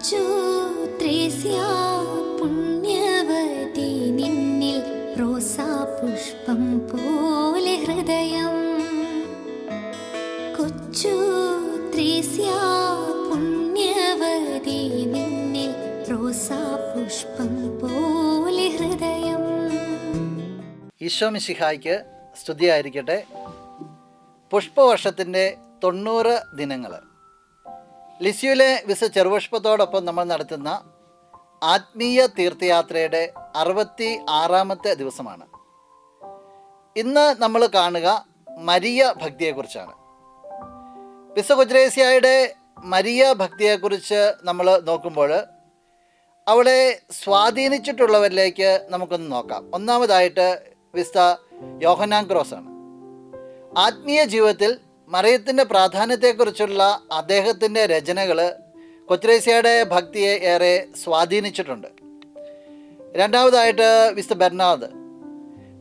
കൊച്ചു ത്രേസ്യ പുണ്യവതി നിന്നിൽ റോസാ പുഷ്പം പോലെ ഹൃദയം. കൊച്ചു ത്രേസ്യ പുണ്യവതി നിന്നിൽ റോസാ പുഷ്പം പോലെ ഹൃദയം. ഈശോ മിശിഹായ്ക്ക് സ്തുതിയായിരിക്കട്ടെ. പുഷ്പവർഷത്തിൻ്റെ 90 ദിനങ്ങൾ. ലിസ്യുവിലെ ചെറുപുഷ്പത്തോടൊപ്പം നമ്മൾ നടത്തുന്ന ആത്മീയ തീർത്ഥയാത്രയുടെ 66ാമത്തെ ദിവസമാണ്. ഇന്ന് നമ്മൾ കാണുക മരിയ ഭക്തിയെക്കുറിച്ചാണ്. കൊച്ചുത്രേസ്യയുടെ മരിയ ഭക്തിയെക്കുറിച്ച് നമ്മൾ നോക്കുമ്പോൾ അവളെ സ്വാധീനിച്ചിട്ടുള്ളവരിലേക്ക് നമുക്കൊന്ന് നോക്കാം. ഒന്നാമതായിട്ട് യോഹന്നാൻ ക്രോസാണ്. ആത്മീയ ജീവിതത്തിൽ മറിയത്തിൻ്റെ പ്രാധാന്യത്തെക്കുറിച്ചുള്ള അദ്ദേഹത്തിൻ്റെ രചനകൾ കൊച്ചുത്രേസ്യയുടെ ഭക്തിയെ ഏറെ സ്വാധീനിച്ചിട്ടുണ്ട്. രണ്ടാമതായിട്ട് ബെർണാദ്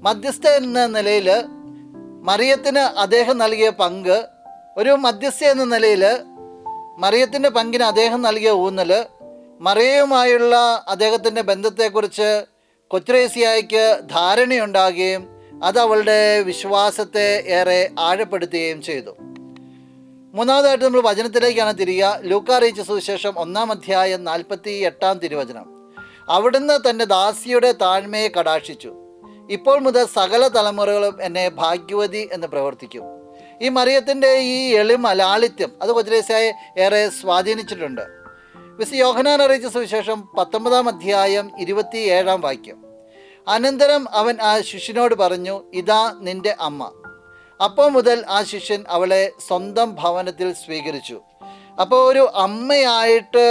മധ്യസ്ഥ എന്ന നിലയിൽ മറിയത്തിന് അദ്ദേഹം നൽകിയ പങ്ക്, ഒരു മധ്യസ്ഥ എന്ന നിലയിൽ മറിയത്തിൻ്റെ പങ്കിന് അദ്ദേഹം നൽകിയ ഊന്നൽ, മറിയയുമായുള്ള അദ്ദേഹത്തിൻ്റെ ബന്ധത്തെക്കുറിച്ച് കൊച്ചുത്രേസ്യയ്ക്ക് ധാരണയുണ്ടാകുകയും അത് അവളുടെ വിശ്വാസത്തെ ഏറെ ആഴപ്പെടുത്തുകയും ചെയ്തു. മൂന്നാമതായിട്ട് നമ്മൾ വചനത്തിലേക്കാണ് തിരിയുക. ലൂക്കാ അറിയിച്ച സുവിശേഷം 1-ാം അധ്യായം 48-ാം തിരുവചനം. അവിടുന്ന് തൻ്റെ ദാസിയുടെ താഴ്മയെ കടാക്ഷിച്ചു. ഇപ്പോൾ മുതൽ സകല തലമുറകളും എന്നെ ഭാഗ്യവതി എന്ന് പ്രവർത്തിക്കും. ഈ മറിയത്തിൻ്റെ ഈ എളിമ, ലാളിത്യം അത് കൊച്ചുത്രേസ്യയെ ഏറെ സ്വാധീനിച്ചിട്ടുണ്ട്. യോഹന്നാൻ അറിയിച്ച സുവിശേഷം 19-ാം അധ്യായം 27-ാം വാക്യം. അനന്തരം അവൻ ആ ശിഷ്യനോട് പറഞ്ഞു, ഇതാ നിന്റെ അമ്മ. അപ്പോൾ മുതൽ ആ ശിഷ്യൻ അവളെ സ്വന്തം ഭവനത്തിൽ സ്വീകരിച്ചു. അപ്പോൾ ഒരു അമ്മയായിട്ട്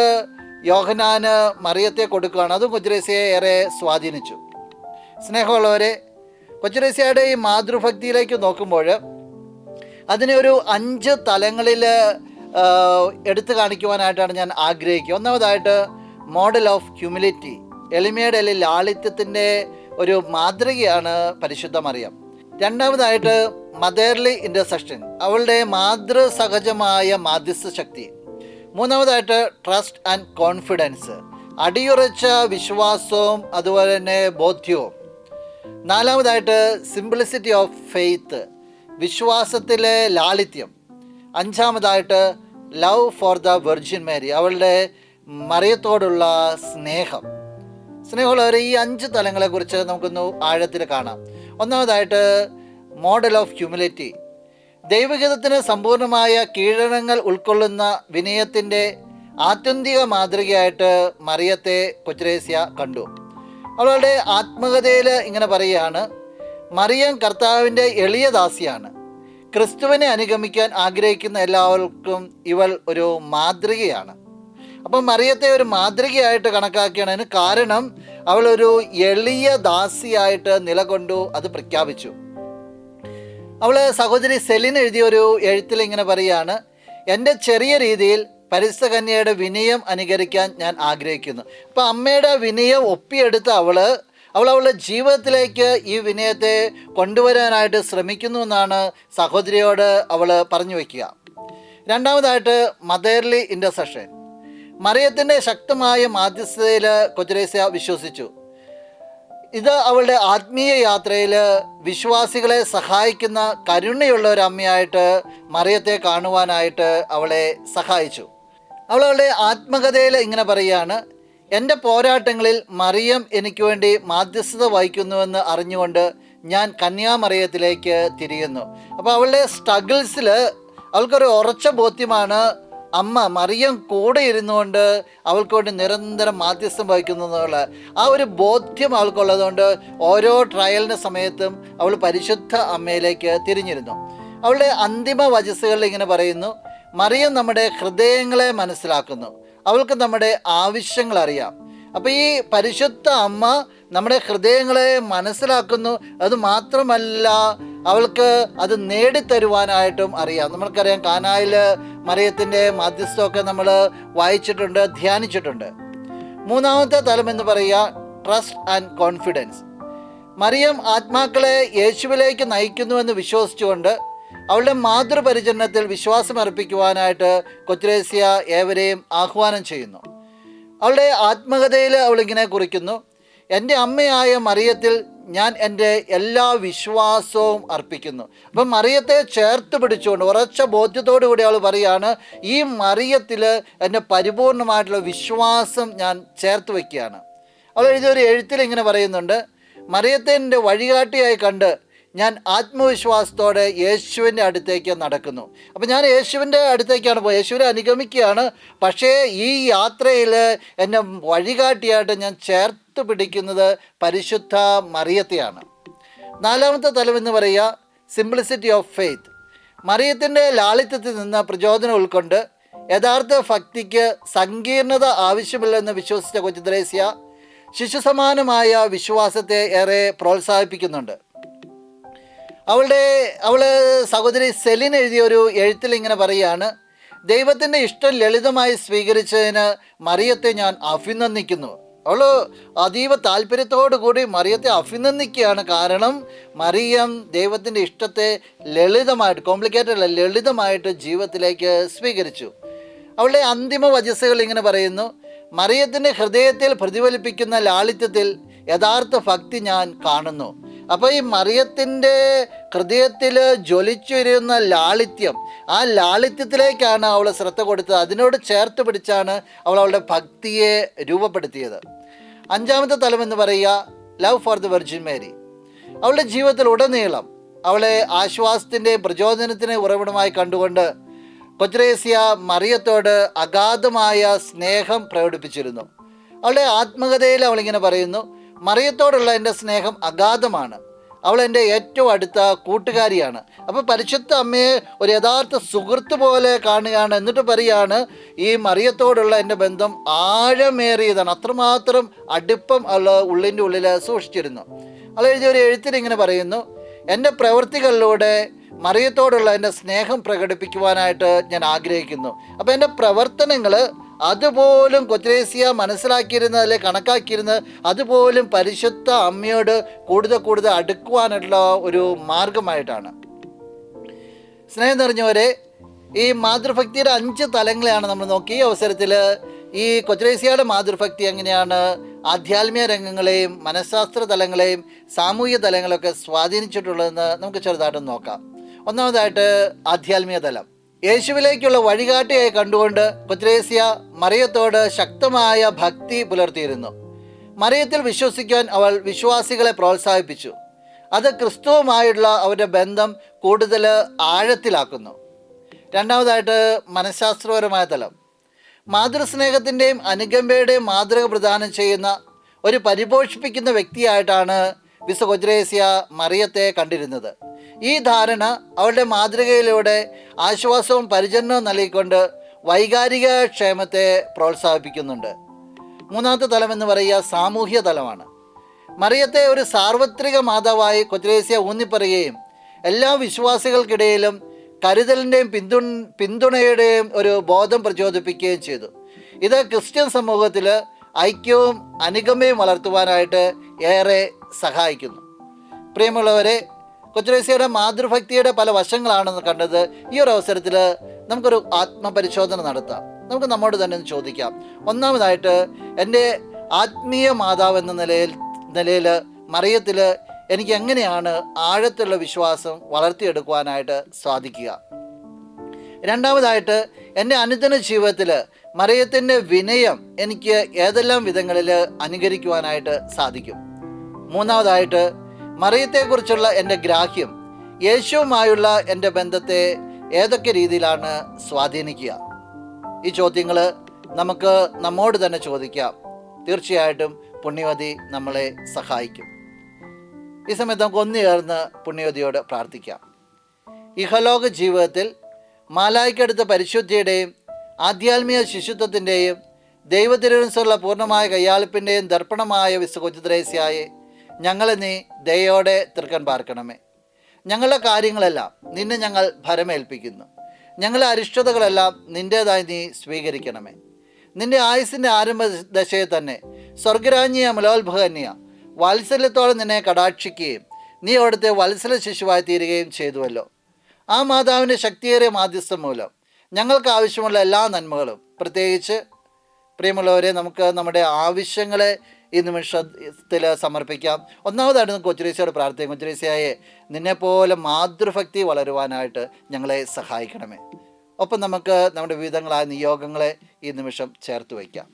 യോഹന്നാന് മറിയത്തെ കൊടുക്കുകയാണ്. അതും കൊച്ചുത്രേസ്യയെ ഏറെ സ്വാധീനിച്ചു. സ്നേഹമുള്ളവരെ, കൊച്ചുത്രേസ്യയുടെ ഈ മാതൃഭക്തിയിലേക്ക് നോക്കുമ്പോൾ അതിനെ ഒരു 5 തലങ്ങളിൽ എടുത്തു കാണിക്കുവാനായിട്ടാണ് ഞാൻ ആഗ്രഹിക്കുക. ഒന്നാമതായിട്ട് മോഡൽ ഓഫ് ഹ്യൂമിലിറ്റി, എളിമയുടെ ലാളിത്യത്തിൻ്റെ ഒരു മാതൃകയാണ് പരിശുദ്ധ മറിയം. രണ്ടാമതായിട്ട് മദർലി ഇൻ്റർസെഷൻ, അവളുടെ മാതൃസഹജമായ മാധ്യസ്ഥ ശക്തി. മൂന്നാമതായിട്ട് ട്രസ്റ്റ് ആൻഡ് കോൺഫിഡൻസ്, അടിയുറച്ച വിശ്വാസവും അതുപോലെ തന്നെ ബോധ്യവും. നാലാമതായിട്ട് സിംപ്ലിസിറ്റി ഓഫ് ഫെയ്ത്ത്, വിശ്വാസത്തിലെ ലാളിത്യം. അഞ്ചാമതായിട്ട് love for the Virgin Mary, അവളുടെ മറിയത്തോടുള്ള സ്നേഹം. സ്നേഹമുള്ളവരെ, ഈ 5 തലങ്ങളെക്കുറിച്ച് നമുക്കൊന്ന് ആഴത്തിൽ കാണാം. ഒന്നാമതായിട്ട് മോഡൽ ഓഫ് ഹ്യൂമിലിറ്റി, ദൈവഗീതത്തിന് സമ്പൂർണമായ കീഴടങ്ങൾ ഉൾക്കൊള്ളുന്ന വിനയത്തിൻ്റെ ആത്യന്തിക മാതൃകയായിട്ട് മറിയത്തെ കൊച്ചുത്രേസ്യ കണ്ടു. അവളുടെ ആത്മകഥയിൽ ഇങ്ങനെ പറയുകയാണ്, മറിയം കർത്താവിൻ്റെ എളിയ ദാസിയാണ്. ക്രിസ്തുവിനെ അനുഗമിക്കാൻ ആഗ്രഹിക്കുന്ന എല്ലാവർക്കും ഇവൾ ഒരു മാതൃകയാണ്. അപ്പം മറിയത്തെ ഒരു മാതൃകയായിട്ട് കണക്കാക്കിയാണ്. അതിന് കാരണം അവളൊരു എളിയ ദാസിയായിട്ട് നിലകൊണ്ടു, അത് പ്രഖ്യാപിച്ചു. അവൾ സഹോദരി സെലിൻ എഴുതിയ ഒരു എഴുത്തിൽ ഇങ്ങനെ പറയുകയാണ്, എൻ്റെ ചെറിയ രീതിയിൽ പരിശുദ്ധ കന്യകയുടെ വിനയം അനുകരിക്കാൻ ഞാൻ ആഗ്രഹിക്കുന്നു. അപ്പം അമ്മയുടെ വിനയം ഒപ്പിയെടുത്ത് അവളുടെ ജീവിതത്തിലേക്ക് ഈ വിനയത്തെ കൊണ്ടുവരാനായിട്ട് ശ്രമിക്കുന്നു എന്നാണ് സഹോദരിയോട് അവൾ പറഞ്ഞു വയ്ക്കുക. രണ്ടാമതായിട്ട് മദർലി ഇൻ്റർസെഷൻ, മറിയത്തിൻ്റെ ശക്തമായ മാധ്യസ്ഥതയിൽ കൊച്ചുത്രേസ്യ വിശ്വസിച്ചു. ഇത് അവളുടെ ആത്മീയ യാത്രയിൽ വിശ്വാസികളെ സഹായിക്കുന്ന കരുണയുള്ള ഒരു അമ്മയായിട്ട് മറിയത്തെ കാണുവാനായിട്ട് അവളെ സഹായിച്ചു. അവളുടെ ആത്മകഥയിൽ ഇങ്ങനെ പറയുകയാണ്, എൻ്റെ പോരാട്ടങ്ങളിൽ മറിയം എനിക്ക് വേണ്ടി മാധ്യസ്ഥത വഹിക്കുന്നുവെന്ന് അറിഞ്ഞുകൊണ്ട് ഞാൻ കന്യാമറിയത്തിലേക്ക് തിരിയുന്നു. അപ്പോൾ അവളുടെ സ്ട്രഗിൾസിൽ അവൾക്കൊരു ഉറച്ച ബോധ്യമാണ്, അമ്മ മറിയം കൂടെ ഇരുന്നുകൊണ്ട് അവൾക്ക് വേണ്ടി നിരന്തരം മാധ്യസ്ഥം വഹിക്കുന്നു എന്നുള്ള ആ ഒരു ബോധ്യം അവൾക്കുള്ളതുകൊണ്ട് ഓരോ ട്രയലിൻ്റെ സമയത്തും അവൾ പരിശുദ്ധ അമ്മയിലേക്ക് തിരിഞ്ഞിരുന്നു. അവളുടെ അന്തിമ വചസ്സുകളിൽ ഇങ്ങനെ പറയുന്നു, മറിയം നമ്മുടെ ഹൃദയങ്ങളെ മനസ്സിലാക്കുന്നു, അവൾക്ക് നമ്മുടെ ആവശ്യങ്ങൾ അറിയാം. അപ്പോൾ ഈ പരിശുദ്ധ അമ്മ നമ്മുടെ ഹൃദയങ്ങളെ മനസ്സിലാക്കുന്നു. അത് മാത്രമല്ല, അവൾക്ക് അത് നേടിത്തരുവാനായിട്ടും അറിയാം. നമ്മൾക്കറിയാം, കാനായിൽ മറിയത്തിൻ്റെ മാധ്യസ്ഥമൊക്കെ നമ്മൾ വായിച്ചിട്ടുണ്ട്, ധ്യാനിച്ചിട്ടുണ്ട്. മൂന്നാമത്തെ തലം എന്ന് പറയുക ട്രസ്റ്റ് ആൻഡ് കോൺഫിഡൻസ്. മറിയം ആത്മാക്കളെ യേശുവിലേക്ക് നയിക്കുന്നുവെന്ന് വിശ്വസിച്ചുകൊണ്ട് അവളുടെ മാതൃപരിചരണത്തിൽ വിശ്വാസം അർപ്പിക്കുവാനായിട്ട് കൊച്ചുത്രേസ്യ ഏവരെയും ആഹ്വാനം ചെയ്യുന്നു. അവളുടെ ആത്മകഥയിൽ അവളിങ്ങനെ കുറിക്കുന്നു: എൻ്റെ അമ്മയായ മറിയത്തിൽ ഞാൻ എൻ്റെ എല്ലാ വിശ്വാസവും അർപ്പിക്കുന്നു. അപ്പം മറിയത്തെ ചേർത്ത് പിടിച്ചുകൊണ്ട് ഉറച്ച ബോധ്യത്തോടു കൂടി അവൾ പറയുകയാണ്, ഈ മറിയത്തിൽ എൻ്റെ പരിപൂർണമായിട്ടുള്ള വിശ്വാസം ഞാൻ ചേർത്ത് വയ്ക്കുകയാണ്. അവൾ എഴുതിയൊരു എഴുത്തിൽ ഇങ്ങനെ പറയുന്നുണ്ട്: മറിയത്തെ എൻ്റെ വഴികാട്ടിയായി കണ്ട് ഞാൻ ആത്മവിശ്വാസത്തോടെ യേശുവിൻ്റെ അടുത്തേക്ക് നടക്കുന്നു. അപ്പം ഞാൻ യേശുവിൻ്റെ അടുത്തേക്കാണ് പോയത്, യേശുവിനെ അനുഗമിക്കുകയാണ്. പക്ഷേ ഈ യാത്രയിൽ എന്നെ വഴികാട്ടിയായിട്ട് ഞാൻ ചേർത്ത് പിടിക്കുന്നത് പരിശുദ്ധ മറിയത്തെയാണ്. നാലാമത്തെ തലം എന്ന് പറയുക സിംപ്ലിസിറ്റി ഓഫ് ഫെയ്ത്ത്. മറിയത്തിൻ്റെ ലാളിത്യത്തിൽ നിന്ന് പ്രചോദനം ഉൾക്കൊണ്ട് യഥാർത്ഥ ഭക്തിക്ക് സങ്കീർണത ആവശ്യമില്ലെന്ന് വിശ്വസിച്ച കൊച്ചു ത്രേസ്യ ശിശുസമാനമായ വിശ്വാസത്തെ ഏറെ പ്രോത്സാഹിപ്പിക്കുന്നുണ്ട്. അവൾ സഹോദരി സെലിൻ എഴുതിയ ഒരു എഴുത്തിൽ ഇങ്ങനെ പറയുകയാണ്: ദൈവത്തിൻ്റെ ഇഷ്ടം ലളിതമായി സ്വീകരിച്ചതിന് മറിയത്തെ ഞാൻ അഭിനന്ദിക്കുന്നു. അവൾ അതീവ താല്പര്യത്തോടു കൂടി മറിയത്തെ അഭിനന്ദിക്കുകയാണ്. കാരണം മറിയം ദൈവത്തിൻ്റെ ഇഷ്ടത്തെ ലളിതമായിട്ട്, കോംപ്ലിക്കേറ്റഡ് അല്ല, ലളിതമായിട്ട് ജീവിതത്തിലേക്ക് സ്വീകരിച്ചു. അവളുടെ അന്തിമ വചസ്സുകൾ ഇങ്ങനെ പറയുന്നു: മറിയത്തിൻ്റെ ഹൃദയത്തിൽ പ്രതിഫലിപ്പിക്കുന്ന ലാളിത്യത്തിൽ യഥാർത്ഥ ഭക്തി ഞാൻ കാണുന്നു. അപ്പോൾ ഈ മറിയത്തിൻ്റെ ഹൃദയത്തിൽ ജ്വലിച്ചിരുന്ന ലാളിത്യം, ആ ലാളിത്യത്തിലേക്കാണ് അവൾ ശ്രദ്ധ കൊടുത്തത്. അതിനോട് ചേർത്ത് പിടിച്ചാണ് അവളുടെ ഭക്തിയെ രൂപപ്പെടുത്തിയത്. അഞ്ചാമത്തെ തലം എന്ന് പറയുക love for the virgin Mary. അവളുടെ ജീവിതത്തിൽ ഉടനീളം അവളെ ആശ്വാസത്തിൻ്റെയും പ്രചോദനത്തിൻ്റെയും ഉറവിടമായി കണ്ടുകൊണ്ട് കൊച്ചുത്രേസ്യ മറിയത്തോട് അഗാധമായ സ്നേഹം പ്രകടിപ്പിച്ചിരുന്നു. അവളുടെ ആത്മകഥയിൽ അവളിങ്ങനെ പറയുന്നു: മറിയത്തോടുള്ള എൻ്റെ സ്നേഹം അഗാധമാണ്. അവൾ എൻ്റെ ഏറ്റവും അടുത്ത കൂട്ടുകാരിയാണ്. അപ്പോൾ പരിശുദ്ധ അമ്മയെ ഒരു യഥാർത്ഥ സുഹൃത്ത് പോലെ കാണുകയാണ്. എന്നിട്ട് പറയുകയാണ്, ഈ മറിയത്തോടുള്ള എൻ്റെ ബന്ധം ആഴമേറിയതാണ്. അത്രമാത്രം അടുപ്പം അവൾ ഉള്ളിൻ്റെ ഉള്ളിൽ സൂക്ഷിച്ചിരുന്നു. അവൾ എഴുതിയ ഒരു എഴുത്തിൽ ഇങ്ങനെ പറയുന്നു: എൻ്റെ പ്രവൃത്തികളിലൂടെ മറിയത്തോടുള്ള എൻ്റെ സ്നേഹം പ്രകടിപ്പിക്കുവാനായിട്ട് ഞാൻ ആഗ്രഹിക്കുന്നു. അപ്പോൾ എൻ്റെ പ്രവർത്തനങ്ങൾ അതുപോലും കൊച്ചുത്രേസ്യ മനസ്സിലാക്കിയിരുന്നത്, അല്ലെ കണക്കാക്കിയിരുന്നത്, അതുപോലും പരിശുദ്ധ അമ്മയോട് കൂടുതൽ അടുക്കുവാനുള്ള ഒരു മാർഗമായിട്ടാണ്. സ്നേഹം നിറഞ്ഞവരെ, ഈ മാതൃഭക്തിയുടെ 5 തലങ്ങളെയാണ് നമ്മൾ നോക്കി. ഈ അവസരത്തിൽ ഈ കൊച്ചുത്രേസ്യയുടെ മാതൃഭക്തി എങ്ങനെയാണ് ആധ്യാത്മിക രംഗങ്ങളെയും മനഃശാസ്ത്ര തലങ്ങളെയും സാമൂഹിക തലങ്ങളൊക്കെ സ്വാധീനിച്ചിട്ടുള്ളതെന്ന് നമുക്ക് ചെറുതായിട്ടൊന്ന് നോക്കാം. ഒന്നാമതായിട്ട് ആധ്യാത്മിക തലം. യേശുവിലേക്കുള്ള വഴികാട്ടിയായി കണ്ടുകൊണ്ട് കൊച്ചുത്രേസ്യ മറിയത്തോട് ശക്തമായ ഭക്തി പുലർത്തിയിരുന്നു. മറിയത്തിൽ വിശ്വസിക്കാൻ അവൾ വിശ്വാസികളെ പ്രോത്സാഹിപ്പിച്ചു. അത് ക്രിസ്തുവുമായുള്ള അവരുടെ ബന്ധം കൂടുതൽ ആഴത്തിലാക്കുന്നു. രണ്ടാമതായിട്ട് മനഃശാസ്ത്രപരമായ തലം. മാതൃസ്നേഹത്തിൻ്റെയും അനുകമ്പയുടെയും മാതൃക പ്രദാനം ചെയ്യുന്ന ഒരു പരിപോഷിപ്പിക്കുന്ന വ്യക്തിയായിട്ടാണ് വിശുദ്ധ കൊച്ചുത്രേസ്യ മറിയത്തെ കണ്ടിരുന്നത്. ഈ ധാരണ അവളുടെ മാതൃകയിലൂടെ ആശ്വാസവും പരിചരണവും നൽകിക്കൊണ്ട് വൈകാരിക ക്ഷേമത്തെ പ്രോത്സാഹിപ്പിക്കുന്നുണ്ട്. മൂന്നാമത്തെ തലം എന്ന് പറയുക സാമൂഹ്യ തലമാണ്. മറിയത്തെ ഒരു സാർവത്രിക മാതാവായി കൊച്ചുത്രേസ്യ ഊന്നിപ്പറയുകയും എല്ലാ വിശ്വാസികൾക്കിടയിലും കരുതലിൻ്റെയും പിന്തുണയുടെയും ഒരു ബോധം പ്രചോദിപ്പിക്കുകയും ചെയ്തു. ഇത് ക്രിസ്ത്യൻ സമൂഹത്തിൽ ഐക്യവും അനുകമ്പയും വളർത്തുവാനായിട്ട് ഏറെ സഹായിക്കുന്നു. പ്രിയമുള്ളവരെ, കൊച്ചുത്രേസ്യയുടെ മാതൃഭക്തിയുടെ പല വശങ്ങളാണെന്ന് കണ്ടത്. ഈ ഒരു അവസരത്തിൽ നമുക്കൊരു ആത്മപരിശോധന നടത്താം. നമുക്ക് നമ്മോട് തന്നെ ഒന്ന് ചോദിക്കാം. ഒന്നാമതായിട്ട്, എൻ്റെ ആത്മീയ മാതാവ് എന്ന നിലയിൽ മറിയത്തിൽ എനിക്ക് എങ്ങനെയാണ് ആഴത്തുള്ള വിശ്വാസം വളർത്തിയെടുക്കുവാനായിട്ട് സാധിക്കുക? രണ്ടാമതായിട്ട്, എൻ്റെ അനുദിന ജീവിതത്തിൽ മറിയത്തിൻ്റെ വിനയം എനിക്ക് ഏതെല്ലാം വിധങ്ങളിൽ അനുകരിക്കുവാനായിട്ട് സാധിക്കും? മൂന്നാമതായിട്ട്, മറിയത്തെക്കുറിച്ചുള്ള എൻ്റെ ഗ്രാഹ്യം യേശുവുമായുള്ള എൻ്റെ ബന്ധത്തെ ഏതൊക്കെ രീതിയിലാണ് സ്വാധീനിക്കുക? ഈ ചോദ്യങ്ങൾ നമുക്ക് നമ്മോട് തന്നെ ചോദിക്കാം. തീർച്ചയായിട്ടും പുണ്യവതി നമ്മളെ സഹായിക്കും. ഈ സമയത്ത് നമുക്ക് ഒന്നുചേർന്ന് പുണ്യവതിയോട് പ്രാർത്ഥിക്കാം. ഇഹലോക ജീവിതത്തിൽ മാലായിക്കടുത്ത പരിശുദ്ധിയുടെയും ആധ്യാത്മിക ശിശുത്വത്തിൻ്റെയും ദൈവത്തിരുവനുസരിച്ചുള്ള പൂർണ്ണമായ കയ്യാളിപ്പിൻ്റെയും ദർപ്പണമായ വിശുദ്ധ കൊച്ചുത്രേസ്യയെ ഞങ്ങളെ നീ ദയോടെ തൃക്കൺ പാർക്കണമേ. ഞങ്ങളുടെ കാര്യങ്ങളെല്ലാം നിന്നെ ഞങ്ങൾ ഭരമേൽപ്പിക്കുന്നു. ഞങ്ങളുടെ അരിഷ്ടതകളെല്ലാം നിൻ്റേതായി നീ സ്വീകരിക്കണമേ. നിൻ്റെ ആയുസ്സിൻ്റെ ആരംഭ ദശയെ തന്നെ സ്വർഗരാജ്ഞിയ മലോത്ഭകന്യ വാത്സല്യത്തോടെ നിന്നെ കടാക്ഷിക്കുകയും നീ അവിടുത്തെ വത്സല ശിശുവായി തീരുകയും ചെയ്തുവല്ലോ. ആ മാതാവിൻ്റെ ശക്തിയേറിയ മാധ്യസ്ഥം മൂലം ഞങ്ങൾക്ക് ആവശ്യമുള്ള എല്ലാ നന്മകളും, പ്രിയമുള്ളവരെ, നമുക്ക് നമ്മുടെ ആവശ്യങ്ങളെ ഈ നിമിഷത്തിൽ സമർപ്പിക്കാം. ഒന്നാമതായിട്ട് നമുക്ക് കൊച്ചുരേശയോട് പ്രാർത്ഥിക്കാം. കൊച്ചുരേശയായെ, നിന്നെപ്പോലെ മാതൃഭക്തി വളരുവാനായിട്ട് ഞങ്ങളെ സഹായിക്കണമേ. ഒപ്പം നമുക്ക് നമ്മുടെ വിവിധങ്ങളായ നിയോഗങ്ങളെ ഈ നിമിഷം ചേർത്ത് വയ്ക്കാം.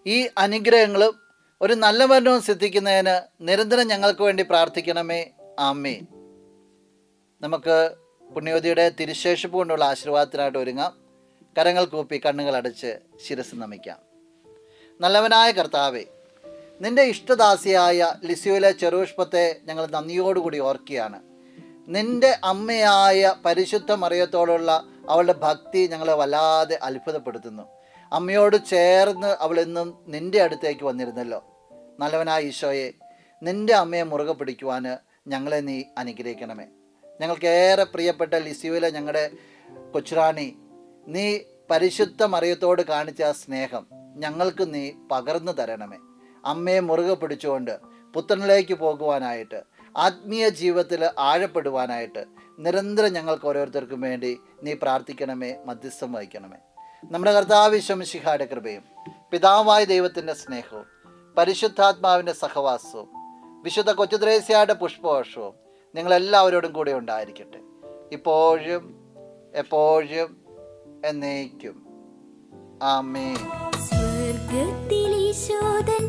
ഈ അനുഗ്രഹങ്ങളും ഒരു നല്ല മരണവും സിദ്ധിക്കുന്നതിന് നിരന്തരം ഞങ്ങൾക്ക് വേണ്ടി പ്രാർത്ഥിക്കണമേ. ആമേൻ. നമുക്ക് പുണ്യവതിയുടെ തിരുശേഷിപ്പ് കൊണ്ടുള്ള ആശീർവാദത്തിനായിട്ട് ഒരുങ്ങാം. കരങ്ങൾ കൂപ്പി കണ്ണുകൾ അടച്ച് ശിരസ് നമിക്കാം. നല്ലവനായ കർത്താവേ, നിൻ്റെ ഇഷ്ടദാസിയായ ലിസിയോയിലെ ചെറുപുഷ്പത്തെ ഞങ്ങൾ നന്ദിയോടുകൂടി ഓർക്കുകയാണ്. നിൻ്റെ അമ്മയായ പരിശുദ്ധ മറിയത്തോടുള്ള അവളുടെ ഭക്തി ഞങ്ങളെ വല്ലാതെ അത്ഭുതപ്പെടുത്തുന്നു. അമ്മയോട് ചേർന്ന് അവൾ എന്നും നിൻ്റെ അടുത്തേക്ക് വന്നിരുന്നല്ലോ. നല്ലവനായ ഈശോയെ, നിൻ്റെ അമ്മയെ മുറുകെ പിടിക്കുവാൻ ഞങ്ങളെ നീ അനുഗ്രഹിക്കണമേ. ഞങ്ങൾക്കേറെ പ്രിയപ്പെട്ട ലിസിയോയിലെ ഞങ്ങളുടെ കൊച്ചുറാണി, നീ പരിശുദ്ധ മറിയത്തോട് കാണിച്ച ആ സ്നേഹം ഞങ്ങൾക്ക് നീ പകർന്നു തരണമേ. അമ്മയെ മുറുകെ പിടിച്ചുകൊണ്ട് പുത്രനിലേക്ക് പോകുവാനായിട്ട്, ആത്മീയ ജീവിതത്തിൽ ആഴപ്പെടുവാനായിട്ട് നിരന്തരം ഞങ്ങൾക്ക് ഓരോരുത്തർക്കും വേണ്ടി നീ പ്രാർത്ഥിക്കണമേ, മധ്യസ്ഥം വഹിക്കണമേ. നമ്മുടെ കർത്താവ് ഈശോ മിശിഹായുടെ കൃപയും പിതാവായ ദൈവത്തിൻ്റെ സ്നേഹവും പരിശുദ്ധാത്മാവിൻ്റെ സഹവാസവും വിശുദ്ധ കൊച്ചുത്രേസ്യയുടെ പുഷ്പവർഷവും നിങ്ങളെല്ലാവരോടും കൂടെ ഉണ്ടായിരിക്കട്ടെ, ഇപ്പോഴും എപ്പോഴും എന്നേക്കും. ആമേൻ. സ്വർഗ്ഗത്തിലെ ഈശോദൻ